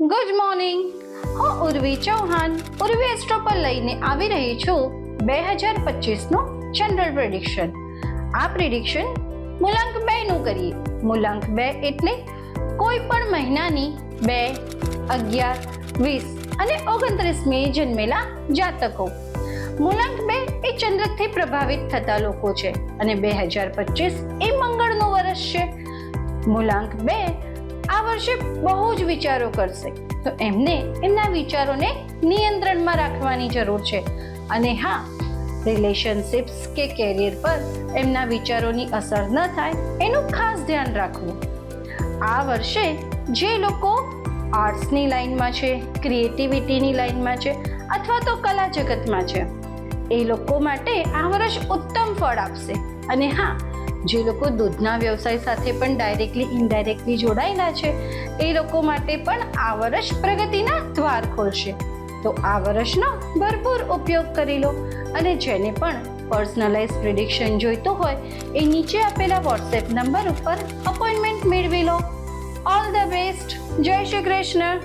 Good morning. હું Urvi Chauhan Urvi astro પર લઈને આવી રહી છું 2025નું જનરલ પ્રેડિક્શન. આ પ્રેડિક્શન મૂલાંક 2 નું કરીએ. મૂલાંક 2 એટલે કોઈ પણ મહિનાની 2, 11, 20 અને 29મી જન્મેલા જાતકો. મૂલાંક 2 એ ચંદ્રથી પ્રભાવિત થતા લોકો છે અને 2025 એ મંગળનું વર્ષ છે. મૂલાંક 2 આ વર્ષે બહુ જ વિચારો કરશે, તો એમને એમના વિચારોને નિયંત્રણમાં રાખવાની જરૂર છે. અને હા, રિલેશનશિપ્સ કે કેરિયર પર એમના વિચારોની અસર ન થાય એનું ખાસ ધ્યાન રાખવું. આ વર્ષે જે લોકો આર્ટ્સની લાઈનમાં છે, ક્રિએટિવિટીની લાઈનમાં છે અથવા તો કલા જગતમાં છે, એ લોકો માટે આ વર્ષ ઉત્તમ ફળ આપશે. અને હા, જે લોકો દૂધના વ્યવસાય સાથે પણ ડાયરેક્ટલી ઇનડાયરેક્ટલી જોડાયેલા છે, એ લોકો માટે પણ આ વર્ષ પ્રગતિના દ્વાર ખોલશે. તો આ વર્ષનો ભરપૂર ઉપયોગ કરી લો. અને જેને પણ પર્સનલાઇઝ પ્રિડિક્શન જોઈતો હોય એ નીચે આપેલા વોટ્સએપ નંબર ઉપર અપોઇન્ટમેન્ટ મેળવી લો. All the best. જય શ્રી કૃષ્ણ.